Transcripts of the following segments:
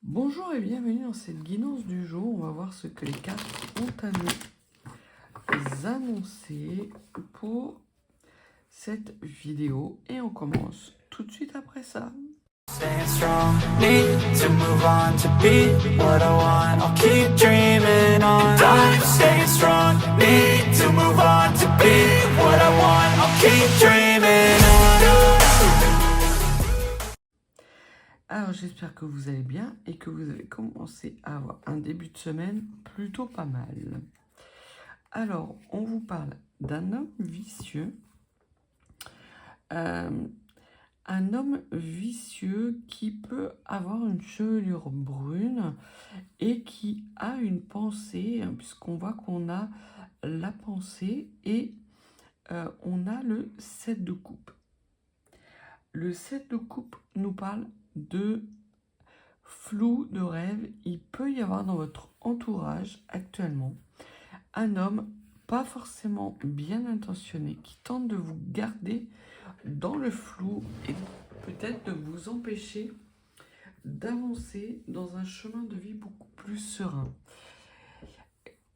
Bonjour et bienvenue dans cette guidance du jour. On va voir ce que les cartes ont à nous annoncer pour cette vidéo. Et on commence tout de suite après ça. Staying strong, need to move on to be what I want. I'll keep dreaming on. And I'm staying strong, need to move on to be what I want. I'll keep dreaming on. Alors j'espère que vous allez bien et que vous avez commencé à avoir un début de semaine plutôt pas mal. Alors on vous parle d'un homme vicieux. Un homme vicieux qui peut avoir une chevelure brune et qui a une pensée, puisqu'on voit qu'on a la pensée et on a le 7 de coupe. Le 7 de coupe nous parle de flou, de rêve. Il peut y avoir dans votre entourage actuellement un homme pas forcément bien intentionné qui tente de vous garder dans le flou et peut-être de vous empêcher d'avancer dans un chemin de vie beaucoup plus serein.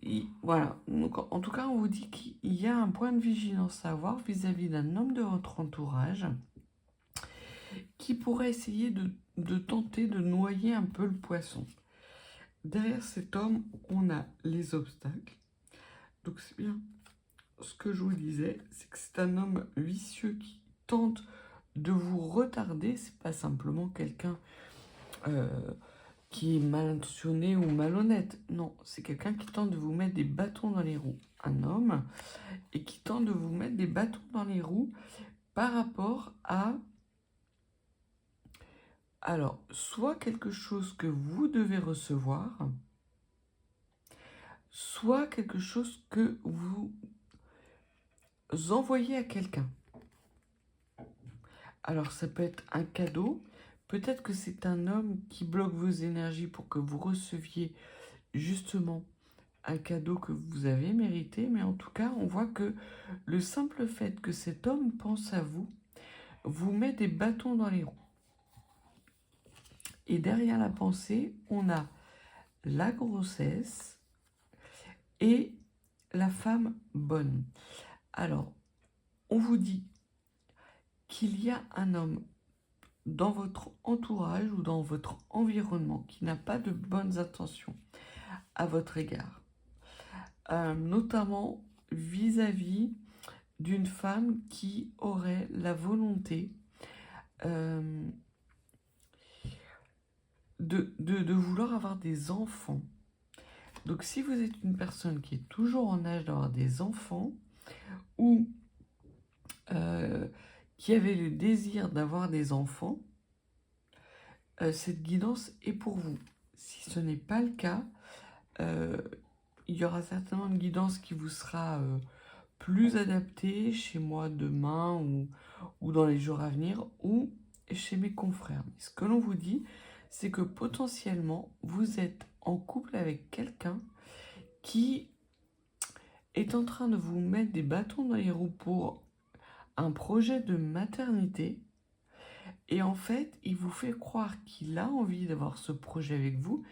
Et voilà, donc en tout cas on vous dit qu'il y a un point de vigilance à avoir vis-à-vis d'un homme de votre entourage qui pourrait essayer de tenter de noyer un peu le poisson. Derrière cet homme, on a les obstacles. Donc c'est bien ce que je vous disais, c'est que c'est un homme vicieux qui tente de vous retarder. C'est pas simplement quelqu'un qui est mal intentionné ou malhonnête. Non, c'est quelqu'un qui tente de vous mettre des bâtons dans les roues. Un homme et qui tente de vous mettre des bâtons dans les roues par rapport à... Alors, soit quelque chose que vous devez recevoir, soit quelque chose que vous envoyez à quelqu'un. Alors, ça peut être un cadeau. Peut-être que c'est un homme qui bloque vos énergies pour que vous receviez justement un cadeau que vous avez mérité. Mais en tout cas, on voit que le simple fait que cet homme pense à vous, vous met des bâtons dans les roues. Et derrière la pensée, on a la grossesse et la femme bonne. Alors, on vous dit qu'il y a un homme dans votre entourage ou dans votre environnement qui n'a pas de bonnes intentions à votre égard. Notamment vis-à-vis d'une femme qui aurait la volonté de vouloir avoir des enfants. Donc si vous êtes une personne qui est toujours en âge d'avoir des enfants ou qui avait le désir d'avoir des enfants, cette guidance est pour vous. Si ce n'est pas le cas, il y aura certainement une guidance qui vous sera plus adaptée chez moi demain ou dans les jours à venir ou chez mes confrères. Mais ce que l'on vous dit, c'est que potentiellement, vous êtes en couple avec quelqu'un qui est en train de vous mettre des bâtons dans les roues pour un projet de maternité. Et en fait, il vous fait croire qu'il a envie d'avoir ce projet avec vous,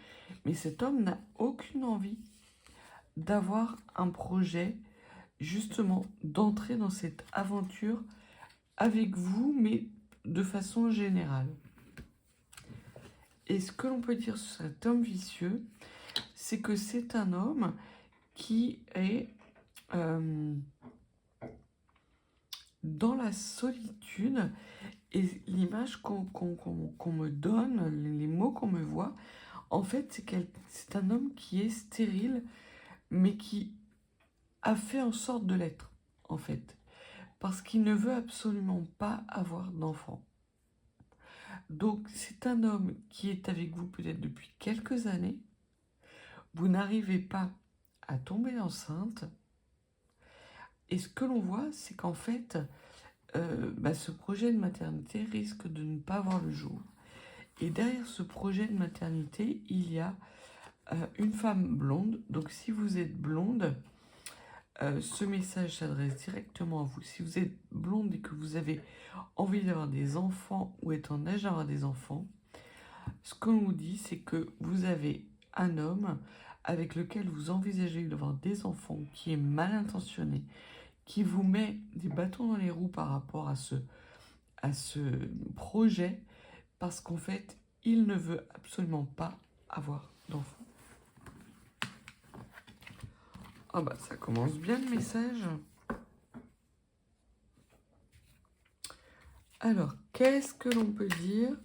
mais cet homme n'a aucune envie d'avoir un projet, justement, d'entrer dans cette aventure avec vous, mais de façon générale. Et ce que l'on peut dire sur cet homme vicieux, c'est que c'est un homme qui est dans la solitude. Et l'image qu'on me donne, les mots qu'on me voit, en fait, c'est un homme qui est stérile, mais qui a fait en sorte de l'être, en fait. Parce qu'il ne veut absolument pas avoir d'enfant. Donc, c'est un homme qui est avec vous peut-être depuis quelques années. Vous n'arrivez pas à tomber enceinte. Et ce que l'on voit, c'est qu'en fait, ce projet de maternité risque de ne pas voir le jour. Et derrière ce projet de maternité, il y a une femme blonde. Donc si vous êtes blonde, ce message s'adresse directement à vous. Si vous êtes blonde et que vous avez envie d'avoir des enfants ou êtes en âge d'avoir des enfants, ce qu'on vous dit, c'est que vous avez un homme avec lequel vous envisagez d'avoir des enfants, qui est mal intentionné, qui vous met des bâtons dans les roues par rapport à ce projet, parce qu'en fait, il ne veut absolument pas avoir d'enfants. Ah bah ça commence bien le message. Alors, qu'est-ce que l'on peut dire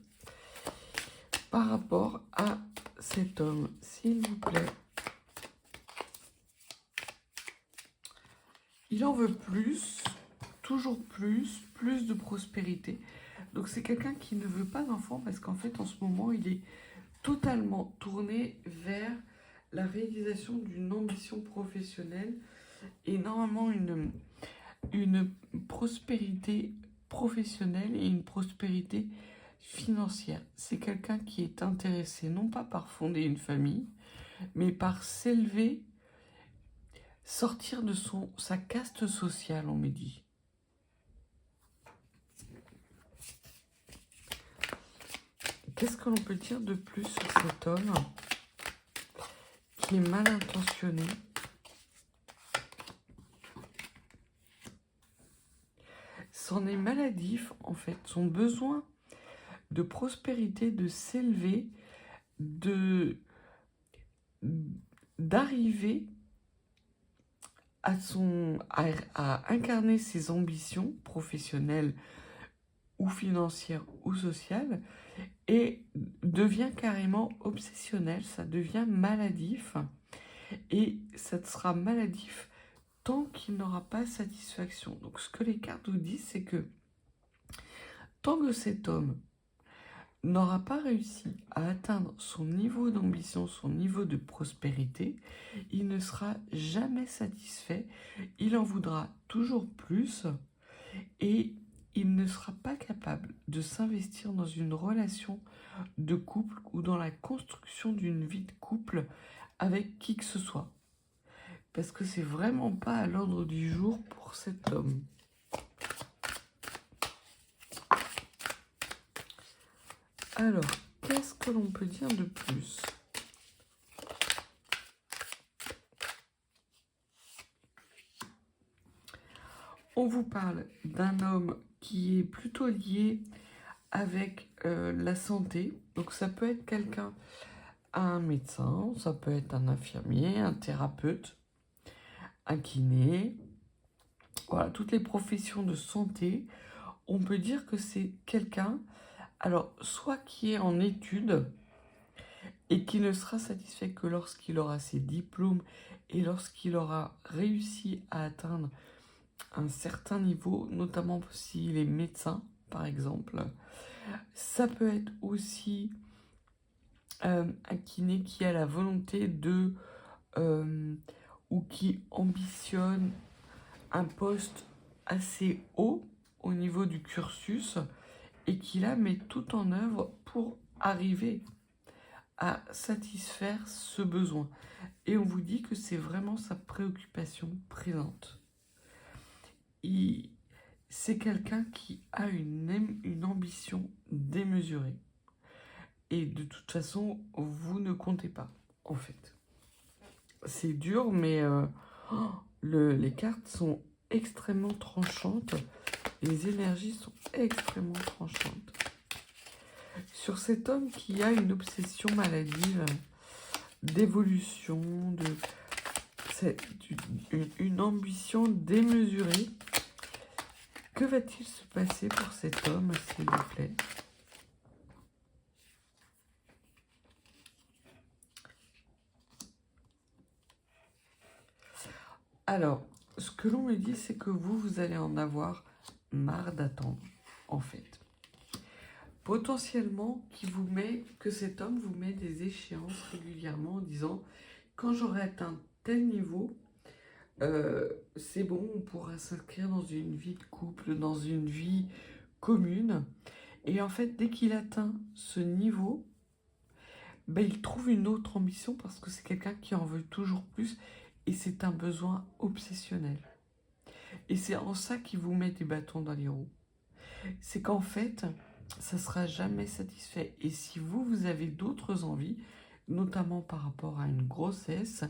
par rapport à cet homme, s'il vous plaît? Il en veut plus, toujours plus de prospérité. Donc c'est quelqu'un qui ne veut pas d'enfant parce qu'en fait en ce moment il est totalement tourné vers la réalisation d'une ambition professionnelle et normalement une prospérité professionnelle et une prospérité financière. C'est quelqu'un qui est intéressé non pas par fonder une famille, mais par s'élever, sortir de sa caste sociale, on me dit. Qu'est-ce que l'on peut dire de plus sur cet homme qui est mal intentionné? C'en est maladif, en fait. Son besoin de prospérité, de s'élever, d'arriver à incarner ses ambitions professionnelles ou financières ou sociales, et devient carrément obsessionnel, ça devient maladif, et ça sera maladif tant qu'il n'aura pas satisfaction. Donc ce que les cartes vous disent, c'est que tant que cet homme n'aura pas réussi à atteindre son niveau d'ambition, son niveau de prospérité, il ne sera jamais satisfait, il en voudra toujours plus, et il ne sera pas capable de s'investir dans une relation de couple ou dans la construction d'une vie de couple avec qui que ce soit. Parce que c'est vraiment pas à l'ordre du jour pour cet homme. Alors, qu'est-ce que l'on peut dire de plus ? On vous parle d'un homme qui est plutôt lié avec la santé. Donc ça peut être quelqu'un, un médecin, ça peut être un infirmier, un thérapeute, un kiné. Voilà, toutes les professions de santé. On peut dire que c'est quelqu'un, alors soit qui est en études et qui ne sera satisfait que lorsqu'il aura ses diplômes et lorsqu'il aura réussi à atteindre un certain niveau, notamment s'il est médecin, par exemple. Ça peut être aussi un kiné qui a la volonté de ou qui ambitionne un poste assez haut au niveau du cursus et qui là met tout en œuvre pour arriver à satisfaire ce besoin. Et on vous dit que c'est vraiment sa préoccupation présente. C'est quelqu'un qui a une ambition démesurée. Et de toute façon, vous ne comptez pas, en fait. C'est dur, mais les cartes sont extrêmement tranchantes. Les énergies sont extrêmement tranchantes. Sur cet homme qui a une obsession maladive, d'évolution, une ambition démesurée, que va-t-il se passer pour cet homme, s'il vous plaît ? Alors, ce que l'on me dit, c'est que vous allez en avoir marre d'attendre, en fait. Potentiellement, que cet homme vous met des échéances régulièrement en disant « Quand j'aurai atteint tel niveau, c'est bon, on pourra s'inscrire dans une vie de couple, dans une vie commune. » Et en fait, dès qu'il atteint ce niveau, il trouve une autre ambition parce que c'est quelqu'un qui en veut toujours plus et c'est un besoin obsessionnel. Et c'est en ça qu'il vous met des bâtons dans les roues. C'est qu'en fait, ça ne sera jamais satisfait. Et si vous avez d'autres envies, notamment par rapport à une grossesse,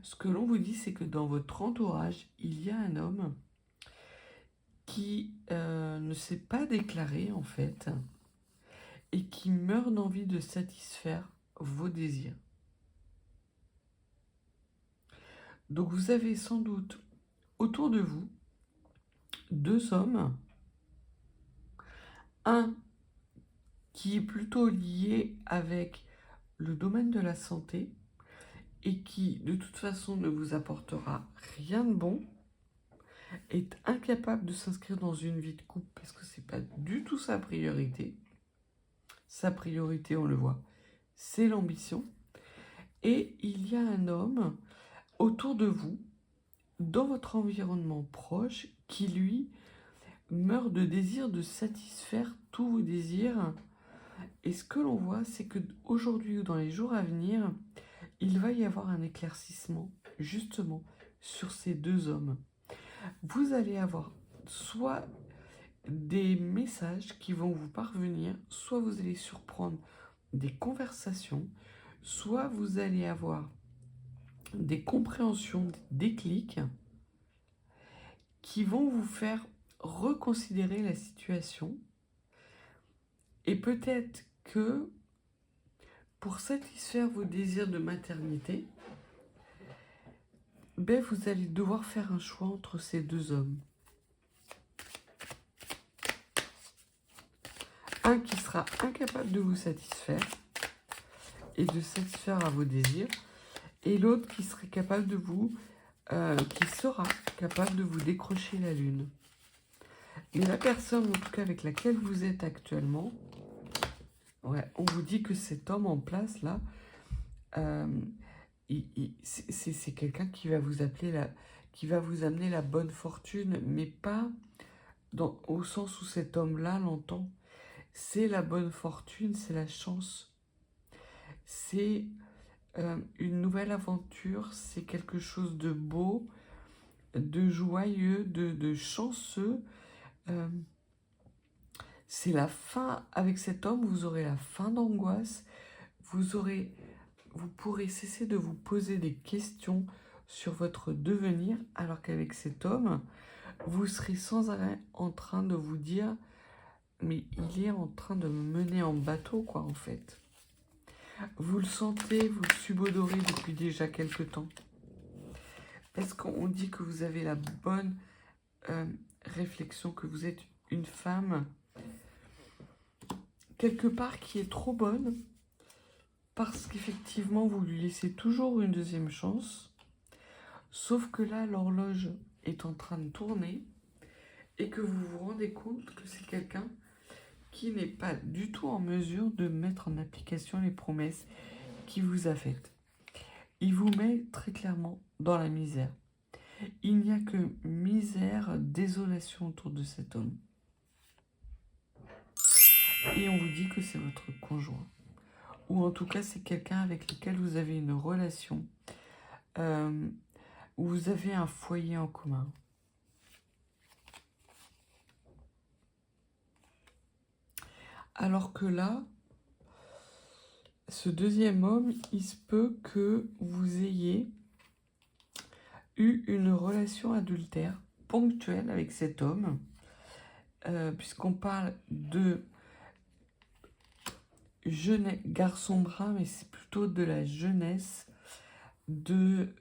ce que l'on vous dit, c'est que dans votre entourage, il y a un homme qui ne s'est pas déclaré, en fait, et qui meurt d'envie de satisfaire vos désirs. Donc vous avez sans doute autour de vous 2 hommes, un qui est plutôt lié avec le domaine de la santé et qui de toute façon ne vous apportera rien de bon, est incapable de s'inscrire dans une vie de couple parce que c'est pas du tout sa priorité. Sa priorité, on le voit, c'est l'ambition. Et il y a un homme autour de vous, dans votre environnement proche, qui lui meurt de désir de satisfaire tous vos désirs. Et ce que l'on voit, c'est que aujourd'hui ou dans les jours à venir, il va y avoir un éclaircissement justement sur ces 2 hommes. Vous allez avoir soit des messages qui vont vous parvenir, soit vous allez surprendre des conversations, soit vous allez avoir des compréhensions, des déclics qui vont vous faire reconsidérer la situation. Et peut-être que pour satisfaire vos désirs de maternité, vous allez devoir faire un choix entre ces 2 hommes. Un qui sera incapable de vous satisfaire et de satisfaire à vos désirs, et l'autre qui serait capable de vous, qui sera capable de vous décrocher la lune. Mais la personne, en tout cas avec laquelle vous êtes actuellement, on vous dit que cet homme en place là, c'est quelqu'un qui va vous appeler qui va vous amener la bonne fortune, mais pas au sens où cet homme-là l'entend. C'est la bonne fortune, c'est la chance. C'est une nouvelle aventure, c'est quelque chose de beau, de joyeux, de chanceux. C'est la fin, avec cet homme, vous aurez la fin d'angoisse, vous pourrez cesser de vous poser des questions sur votre devenir, alors qu'avec cet homme, vous serez sans arrêt en train de vous dire « mais il est en train de me mener en bateau, quoi, en fait ». Vous le sentez, vous le subodorez depuis déjà quelque temps. Est-ce qu'on dit que vous avez la bonne réflexion, que vous êtes une femme quelque part qui est trop bonne, parce qu'effectivement vous lui laissez toujours une deuxième chance, sauf que là l'horloge est en train de tourner et que vous vous rendez compte que c'est quelqu'un qui n'est pas du tout en mesure de mettre en application les promesses qu'il vous a faites. Il vous met très clairement dans la misère. Il n'y a que misère, désolation autour de cet homme. Et on vous dit que c'est votre conjoint. Ou en tout cas, c'est quelqu'un avec lequel vous avez une relation, où vous avez un foyer en commun. Alors que là, ce deuxième homme, il se peut que vous ayez eu une relation adultère ponctuelle avec cet homme, puisqu'on parle de garçon brun, mais c'est plutôt de la jeunesse, de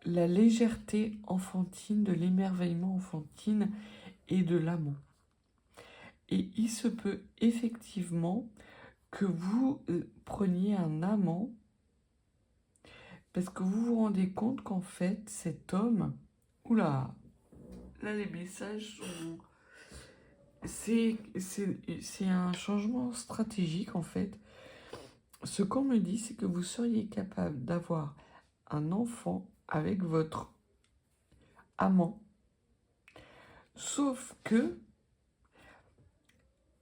la légèreté enfantine, de l'émerveillement enfantine et de l'amour. Et il se peut effectivement que vous preniez un amant parce que vous vous rendez compte qu'en fait, cet homme... Oula, là les messages sont... C'est un changement stratégique en fait. Ce qu'on me dit, c'est que vous seriez capable d'avoir un enfant avec votre amant. Sauf que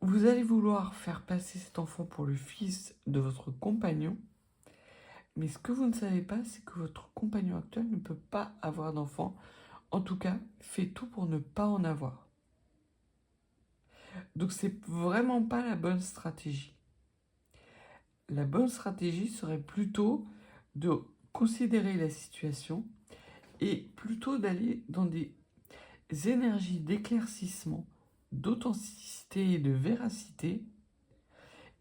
vous allez vouloir faire passer cet enfant pour le fils de votre compagnon. Mais ce que vous ne savez pas, c'est que votre compagnon actuel ne peut pas avoir d'enfant. En tout cas, fait tout pour ne pas en avoir. Donc c'est vraiment pas la bonne stratégie. La bonne stratégie serait plutôt de considérer la situation et plutôt d'aller dans des énergies d'éclaircissement, d'authenticité et de véracité,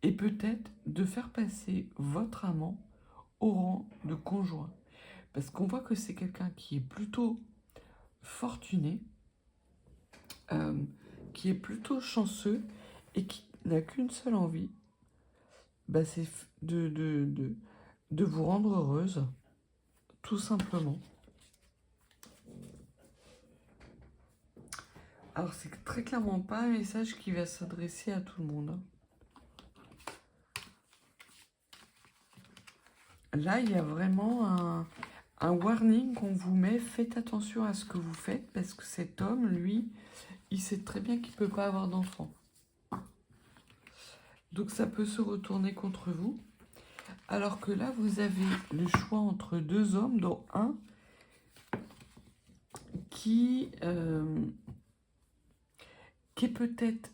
et peut-être de faire passer votre amant au rang de conjoint. Parce qu'on voit que c'est quelqu'un qui est plutôt fortuné, qui est plutôt chanceux et qui n'a qu'une seule envie, c'est de vous rendre heureuse, tout simplement. Alors c'est très clairement pas un message qui va s'adresser à tout le monde, hein. Là, il y a vraiment un warning qu'on vous met. Faites attention à ce que vous faites parce que cet homme, lui, il sait très bien qu'il ne peut pas avoir d'enfant. Donc ça peut se retourner contre vous. Alors que là, vous avez le choix entre deux hommes, dont un qui est peut-être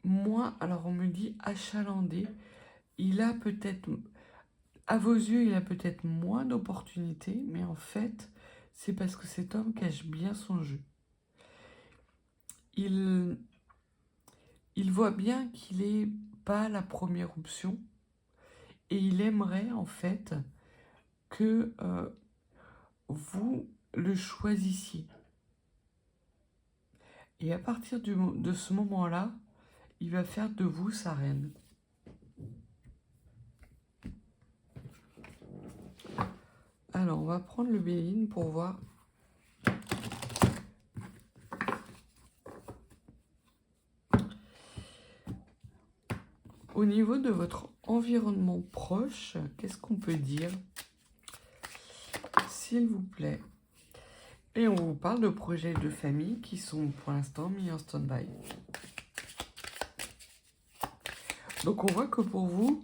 moins, alors on me dit achalandé. Il a peut-être, à vos yeux, il a peut-être moins d'opportunités, mais en fait, c'est parce que cet homme cache bien son jeu. Il voit bien qu'il n'est pas la première option et il aimerait en fait que vous le choisissiez. Et à partir de ce moment-là, il va faire de vous sa reine. Alors, on va prendre le Béline pour voir. Au niveau de votre environnement proche, qu'est-ce qu'on peut dire? S'il vous plaît. Et on vous parle de projets de famille qui sont pour l'instant mis en stand-by. Donc on voit que pour vous,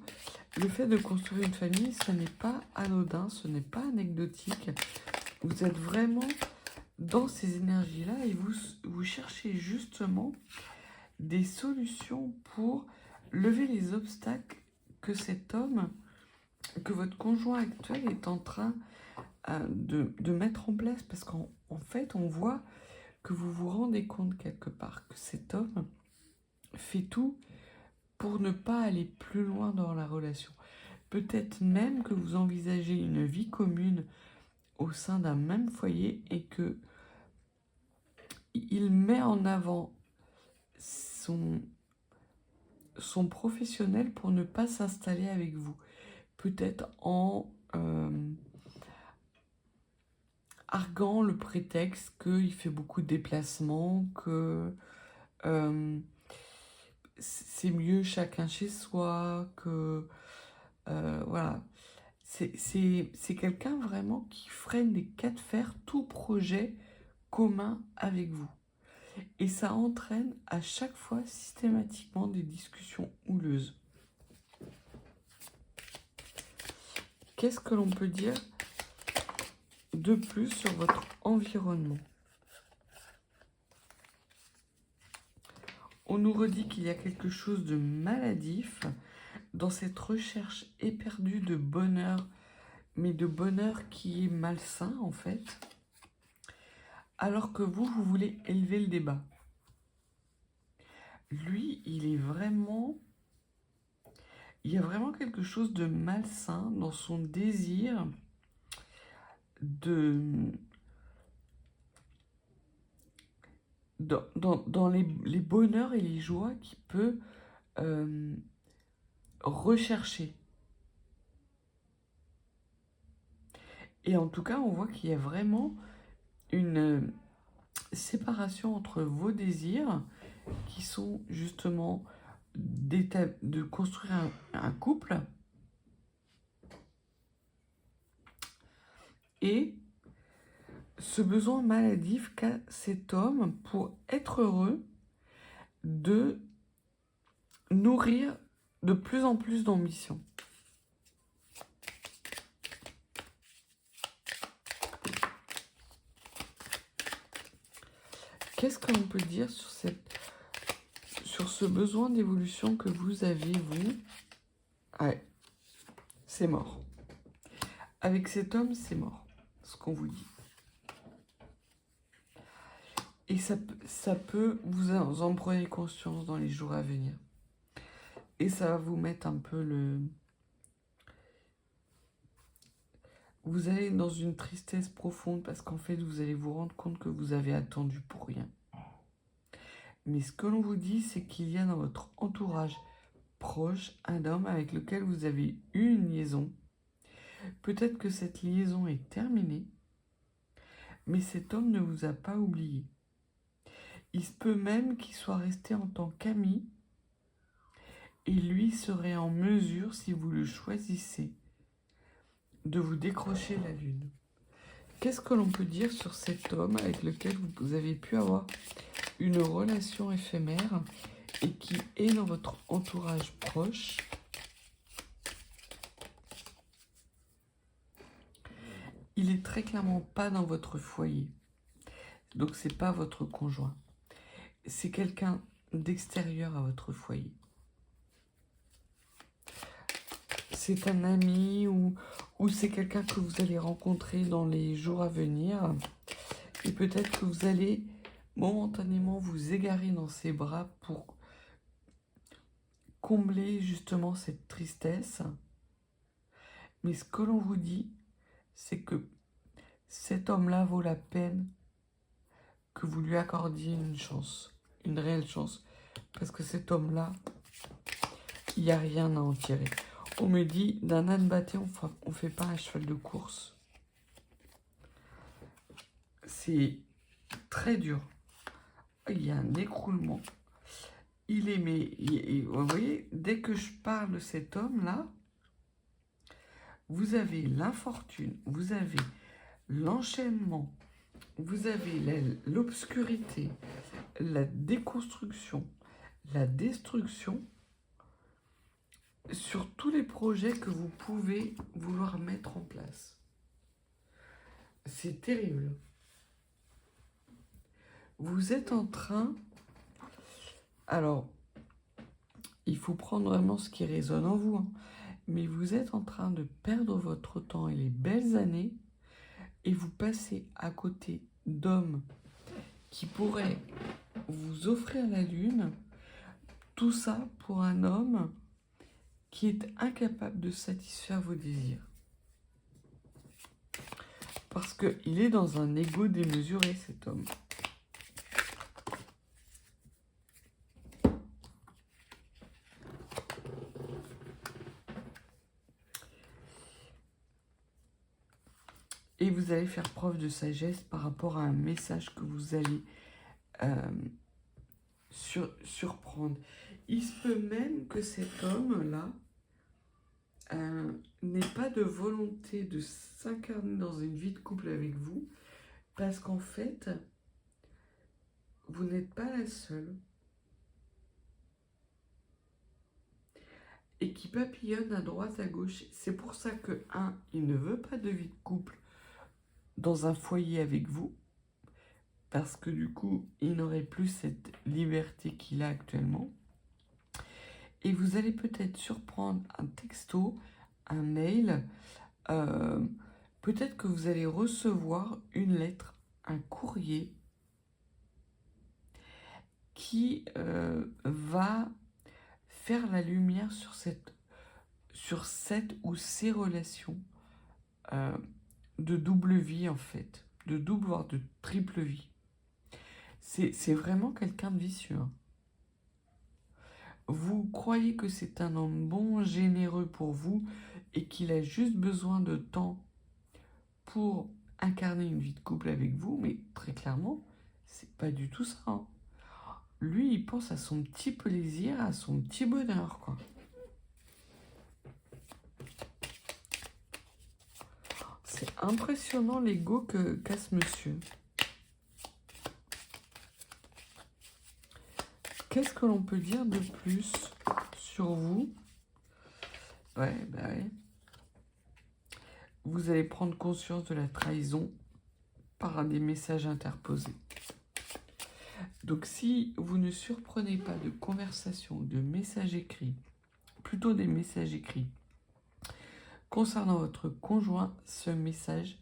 le fait de construire une famille, ce n'est pas anodin, ce n'est pas anecdotique. Vous êtes vraiment dans ces énergies-là et vous cherchez justement des solutions pour lever les obstacles que cet homme, que votre conjoint actuel est en train de mettre en place. Parce qu'en fait, on voit que vous vous rendez compte quelque part que cet homme fait tout pour ne pas aller plus loin dans la relation. Peut-être même que vous envisagez une vie commune au sein d'un même foyer et que il met en avant son professionnel pour ne pas s'installer avec vous. Peut-être en arguant le prétexte qu'il fait beaucoup de déplacements, que c'est mieux chacun chez soi, que voilà. C'est quelqu'un vraiment qui freine des cas de fer tout projet commun avec vous. Et ça entraîne à chaque fois systématiquement des discussions houleuses. Qu'est-ce que l'on peut dire de plus sur votre environnement? On nous redit qu'il y a quelque chose de maladif dans cette recherche éperdue de bonheur, mais de bonheur qui est malsain en fait, alors que vous voulez élever le débat. Lui, il y a vraiment quelque chose de malsain dans son désir dans les bonheurs et les joies qu'il peut rechercher. Et en tout cas, on voit qu'il y a vraiment une séparation entre vos désirs, qui sont justement de construire un couple, et ce besoin maladif qu'a cet homme pour être heureux de nourrir de plus en plus d'ambition. Qu'est-ce que l'on peut dire sur ce besoin d'évolution que vous avez, vous? Ouais, c'est mort. Avec cet homme, c'est mort, ce qu'on vous dit. Et ça peut, vous en prenez conscience dans les jours à venir. Et ça va vous mettre un peu Vous allez dans une tristesse profonde parce qu'en fait, vous allez vous rendre compte que vous avez attendu pour rien. Mais ce que l'on vous dit, c'est qu'il y a dans votre entourage proche un homme avec lequel vous avez eu une liaison. Peut-être que cette liaison est terminée, mais cet homme ne vous a pas oublié. Il se peut même qu'il soit resté en tant qu'ami et lui serait en mesure, si vous le choisissez, de vous décrocher la lune. Qu'est-ce que l'on peut dire sur cet homme avec lequel vous avez pu avoir une relation éphémère et qui est dans votre entourage proche? Il est très clairement pas dans votre foyer. Donc c'est pas votre conjoint. C'est quelqu'un d'extérieur à votre foyer. C'est un ami ou c'est quelqu'un que vous allez rencontrer dans les jours à venir. Et peut-être que vous allez momentanément vous égarer dans ses bras pour combler justement cette tristesse. Mais ce que l'on vous dit, c'est que cet homme-là vaut la peine que vous lui accordiez une chance, une réelle chance. Parce que cet homme-là, il n'y a rien à en tirer. On me dit, d'un âne batté, on ne fait pas un cheval de course. C'est très dur. Il y a un écroulement. Il est, mais vous voyez, dès que je parle de cet homme-là, vous avez l'infortune, vous avez l'enchaînement, vous avez l'obscurité, la déconstruction, la destruction sur tous les projets que vous pouvez vouloir mettre en place. C'est terrible. Vous êtes en train... Alors, il faut prendre vraiment ce qui résonne en vous, hein. Mais vous êtes en train de perdre votre temps et les belles années et vous passez à côté d'hommes qui pourraient vous offrir la lune. Tout ça pour un homme qui est incapable de satisfaire vos désirs. Parce qu'il est dans un ego démesuré, cet homme. Et vous allez faire preuve de sagesse par rapport à un message que vous allez surprendre. Il se peut même que cet homme-là n'ait pas de volonté de s'incarner dans une vie de couple avec vous, parce qu'en fait, vous n'êtes pas la seule. Et qui papillonne à droite, à gauche. C'est pour ça que, il ne veut pas de vie de couple dans un foyer avec vous, parce que du coup, il n'aurait plus cette liberté qu'il a actuellement. Et vous allez peut-être surprendre un texto, un mail, peut-être que vous allez recevoir une lettre, un courrier qui va faire la lumière sur cette ou ces relations de double vie, en fait, de double voire de triple vie. C'est vraiment quelqu'un de vicieux, hein. Vous croyez que c'est un homme bon, généreux pour vous et qu'il a juste besoin de temps pour incarner une vie de couple avec vous, mais très clairement, c'est pas du tout ça, hein. Lui, il pense à son petit plaisir, à son petit bonheur, quoi. C'est impressionnant l'ego qu'a ce monsieur. Qu'est-ce que l'on peut dire de plus sur vous? Ouais. Vous allez prendre conscience de la trahison par des messages interposés. Donc si vous ne surprenez pas de conversations, de messages écrits, plutôt des messages écrits, concernant votre conjoint, ce message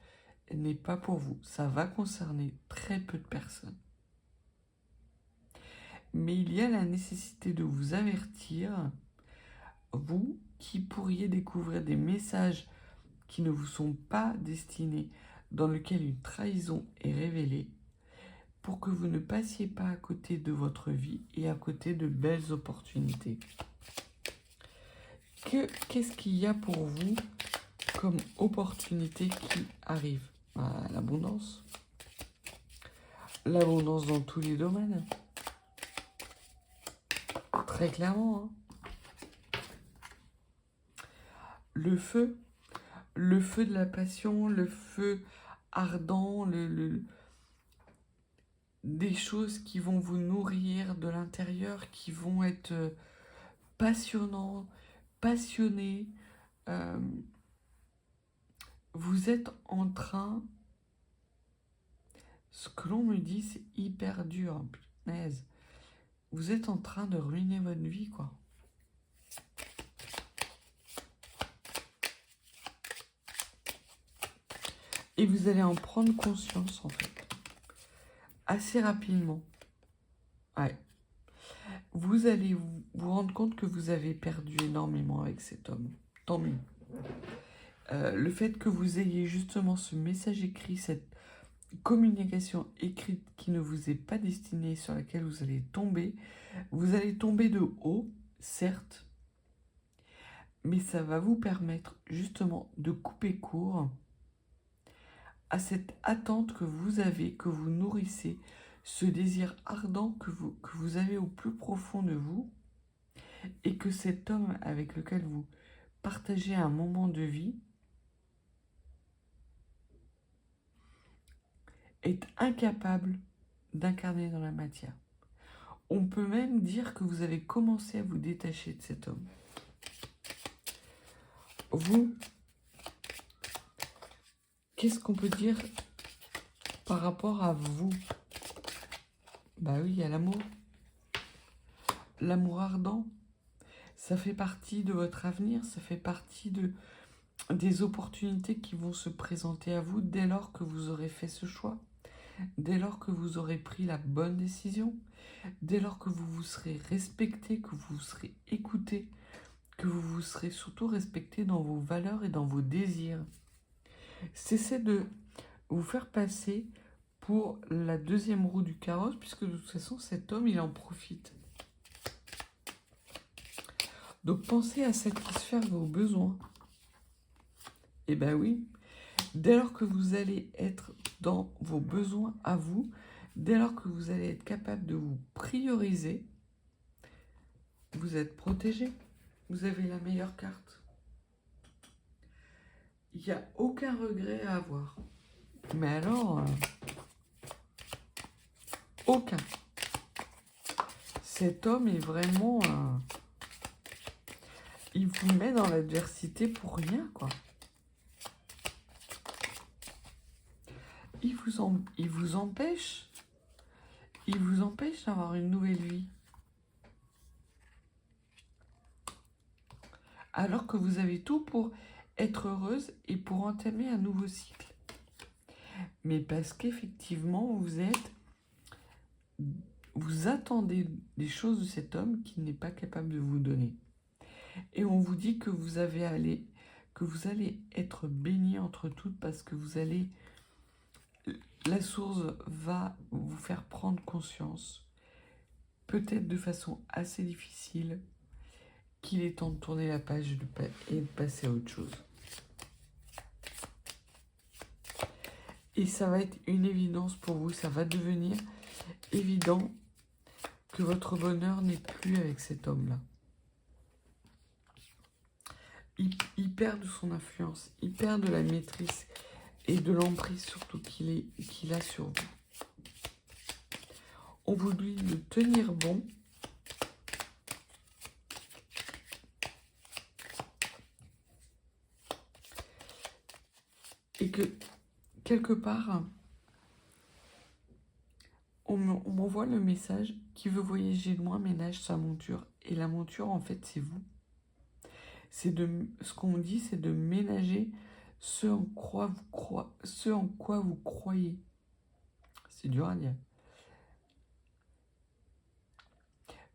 n'est pas pour vous. Ça va concerner très peu de personnes. Mais il y a la nécessité de vous avertir, vous qui pourriez découvrir des messages qui ne vous sont pas destinés, dans lesquels une trahison est révélée, pour que vous ne passiez pas à côté de votre vie et à côté de belles opportunités. Qu'est-ce qu'il y a pour vous comme opportunité qui arrive? L'abondance. L'abondance dans tous les domaines. Très clairement. Le feu de la passion, le feu ardent, des choses qui vont vous nourrir de l'intérieur, qui vont être passionnants, passionnés. Vous êtes en train, ce que l'on me dit, c'est hyper dur, punaise. Vous êtes en train de ruiner votre vie, quoi. Et vous allez en prendre conscience, en fait. Assez rapidement. Ouais. Vous allez vous rendre compte que vous avez perdu énormément avec cet homme. Tant mieux. Le fait que vous ayez justement ce message écrit, cette communication écrite qui ne vous est pas destinée, sur laquelle vous allez tomber de haut, certes, mais ça va vous permettre justement de couper court à cette attente que vous avez, que vous nourrissez, ce désir ardent que vous avez au plus profond de vous, et que cet homme avec lequel vous partagez un moment de vie est incapable d'incarner dans la matière. On peut même dire que vous avez commencé à vous détacher de cet homme. Vous, qu'est-ce qu'on peut dire par rapport à vous? Bah oui, il y a l'amour. L'amour ardent, ça fait partie de votre avenir, ça fait partie des opportunités qui vont se présenter à vous dès lors que vous aurez fait ce choix, dès lors que vous aurez pris la bonne décision, dès lors que vous vous serez respecté, que vous vous serez écouté, que vous vous serez surtout respecté dans vos valeurs et dans vos désirs. Cessez de vous faire passer pour la deuxième roue du carrosse, puisque de toute façon, cet homme, il en profite. Donc, pensez à satisfaire vos besoins. Eh ben oui, dès lors que vous allez être dans vos besoins à vous, dès lors que vous allez être capable de vous prioriser, vous êtes protégé. Vous avez la meilleure carte. Il n'y a aucun regret à avoir. Mais alors, aucun. Cet homme est vraiment... il vous met dans l'adversité pour rien, quoi. Il vous empêche d'avoir une nouvelle vie. Alors que vous avez tout pour être heureuse et pour entamer un nouveau cycle. Mais parce qu'effectivement, vous attendez des choses de cet homme qu'il n'est pas capable de vous donner. Et on vous dit que vous allez être béni entre toutes, parce que la source va vous faire prendre conscience, peut-être de façon assez difficile, qu'il est temps de tourner la page et de passer à autre chose. Et ça va être une évidence pour vous, ça va devenir évident que votre bonheur n'est plus avec cet homme-là. Il perd de son influence, il perd de la maîtrise et de l'emprise surtout qu'il a sur vous. On vous dit de tenir bon. Et que, quelque part, on m'envoie le message qui veut voyager loin ménage sa monture. Et la monture, en fait, c'est vous. Ce qu'on dit, c'est de ménager ce en quoi vous croyez. C'est dur à dire.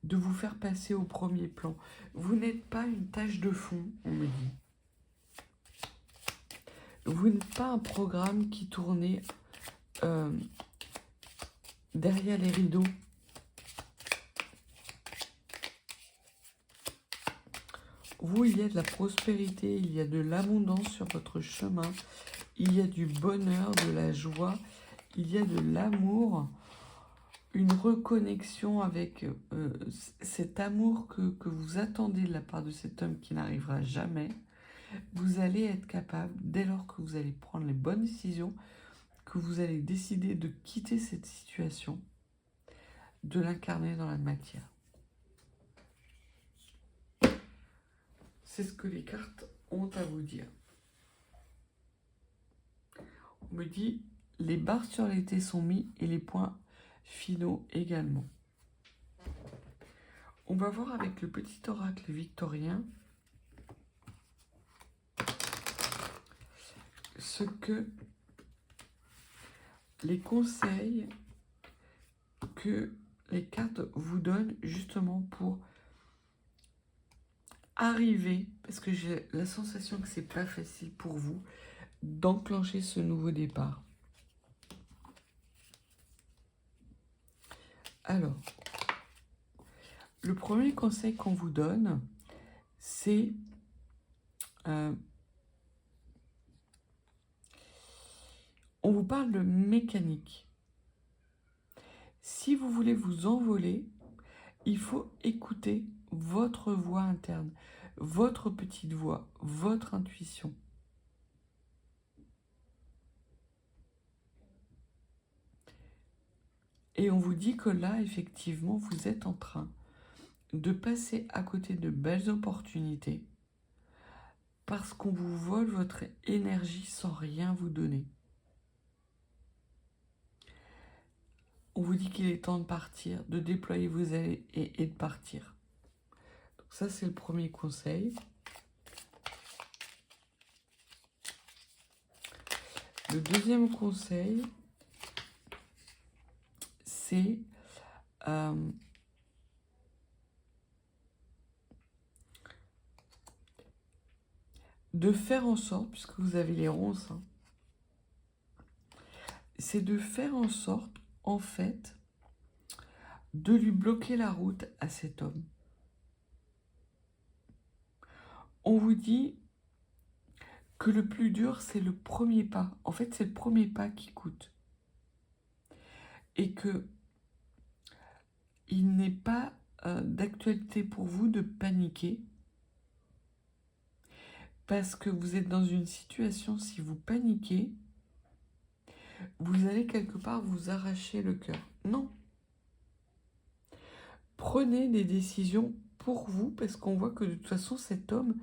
De vous faire passer au premier plan. Vous n'êtes pas une tâche de fond, on me dit. Vous n'êtes pas un programme qui tournait derrière les rideaux. Vous, il y a de la prospérité, il y a de l'abondance sur votre chemin, il y a du bonheur, de la joie, il y a de l'amour, une reconnexion avec cet amour que vous attendez de la part de cet homme qui n'arrivera jamais. Vous allez être capable, dès lors que vous allez prendre les bonnes décisions, que vous allez décider de quitter cette situation, de l'incarner dans la matière. C'est ce que les cartes ont à vous dire. On me dit, les barres sur les T sont mis et les points finaux également. On va voir avec le petit oracle victorien ce que les conseils que les cartes vous donnent justement pour arriver, parce que j'ai la sensation que c'est pas facile pour vous d'enclencher ce nouveau départ. Alors, le premier conseil qu'on vous donne, c'est on vous parle de mécanique. Si vous voulez vous envoler, il faut écouter votre voix interne, votre petite voix, votre intuition. Et on vous dit que là, effectivement, vous êtes en train de passer à côté de belles opportunités parce qu'on vous vole votre énergie sans rien vous donner. On vous dit qu'il est temps de partir, de déployer vos ailes et de partir. Donc ça, c'est le premier conseil. Le deuxième conseil, c'est de faire en sorte, puisque vous avez les ronces, c'est de faire en sorte, en fait, de lui bloquer la route à cet homme. On vous dit que le plus dur, c'est le premier pas. En fait, c'est le premier pas qui coûte. Et que il n'est pas d'actualité pour vous de paniquer parce que vous êtes dans une situation, si vous paniquez, vous allez quelque part vous arracher le cœur. Non. Prenez des décisions pour vous parce qu'on voit que de toute façon, cet homme,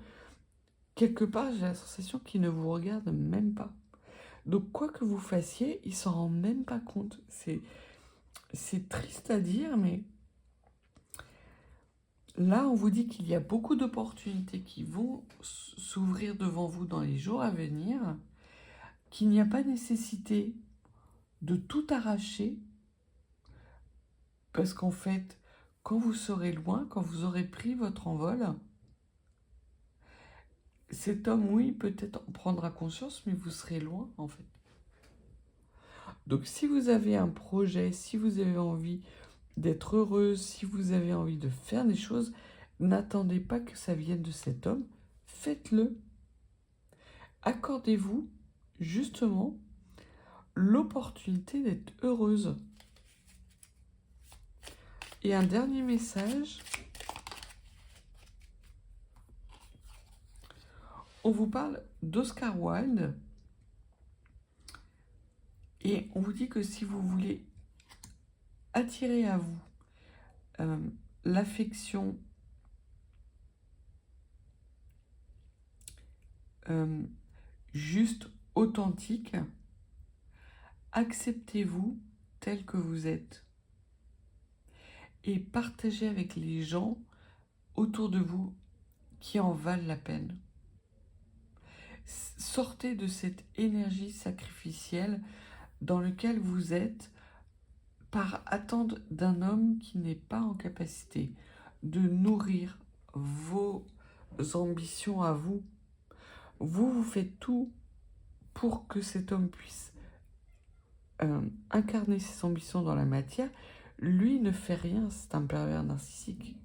quelque part, j'ai la sensation qu'il ne vous regarde même pas. Donc, quoi que vous fassiez, il s'en rend même pas compte. C'est triste à dire, mais là, on vous dit qu'il y a beaucoup d'opportunités qui vont s'ouvrir devant vous dans les jours à venir, qu'il n'y a pas nécessité de tout arracher, parce qu'en fait, quand vous serez loin, quand vous aurez pris votre envol, cet homme, oui, peut-être en prendra conscience, mais vous serez loin, en fait. Donc, si vous avez un projet, si vous avez envie d'être heureuse, si vous avez envie de faire des choses, n'attendez pas que ça vienne de cet homme, faites-le. Accordez-vous, justement, l'opportunité d'être heureuse. Et un dernier message. On vous parle d'Oscar Wilde. Et on vous dit que si vous voulez attirer à vous l'affection juste, authentique, acceptez-vous tel que vous êtes. et partagez avec les gens autour de vous qui en valent la peine. Sortez de cette énergie sacrificielle dans laquelle vous êtes par attente d'un homme qui n'est pas en capacité de nourrir vos ambitions à vous. Vous faites tout pour que cet homme puisse incarner ses ambitions dans la matière. Lui ne fait rien, c'est un pervers narcissique.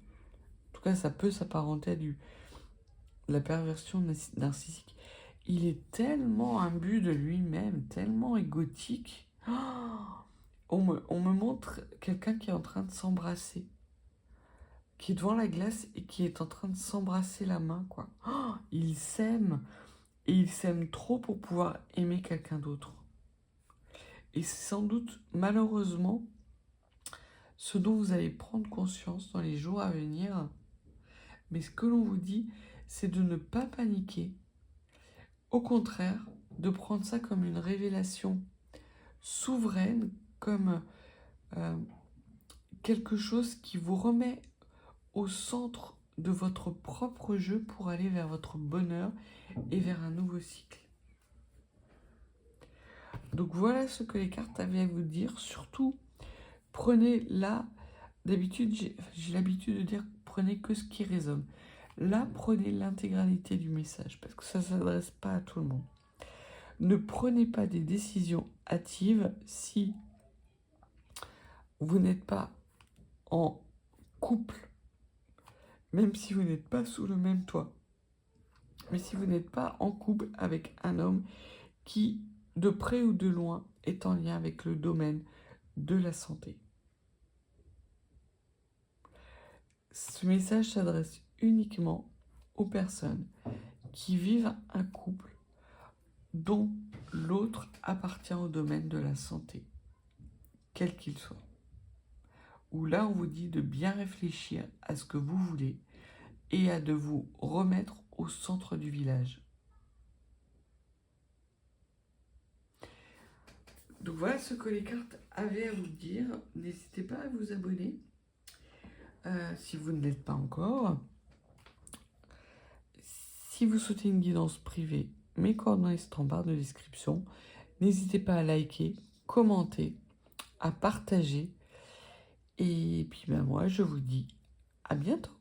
En tout cas, ça peut s'apparenter à la perversion narcissique. Il est tellement imbu de lui-même, tellement égotique. On me montre quelqu'un qui est en train de s'embrasser, qui est devant la glace et qui est en train de s'embrasser la main, quoi. Il s'aime, et il s'aime trop pour pouvoir aimer quelqu'un d'autre. Et c'est sans doute, malheureusement, ce dont vous allez prendre conscience dans les jours à venir. Mais ce que l'on vous dit, c'est de ne pas paniquer. Au contraire, de prendre ça comme une révélation souveraine, comme quelque chose qui vous remet au centre de votre propre jeu pour aller vers votre bonheur et vers un nouveau cycle. Donc voilà ce que les cartes avaient à vous dire. Surtout, prenez là, d'habitude j'ai l'habitude de dire prenez que ce qui résonne. Là, prenez l'intégralité du message parce que ça ne s'adresse pas à tout le monde. Ne prenez pas des décisions hâtives si vous n'êtes pas en couple, même si vous n'êtes pas sous le même toit. Mais si vous n'êtes pas en couple avec un homme qui, de près ou de loin, est en lien avec le domaine de la santé. Ce message s'adresse uniquement aux personnes qui vivent un couple dont l'autre appartient au domaine de la santé, quel qu'il soit. Où là, on vous dit de bien réfléchir à ce que vous voulez et à de vous remettre au centre du village. Donc voilà ce que les cartes avaient à vous dire. N'hésitez pas à vous abonner si vous ne l'êtes pas encore. Si vous souhaitez une guidance privée, mes coordonnées sont en barre de description. N'hésitez pas à liker, commenter, à partager. Et puis moi, je vous dis à bientôt.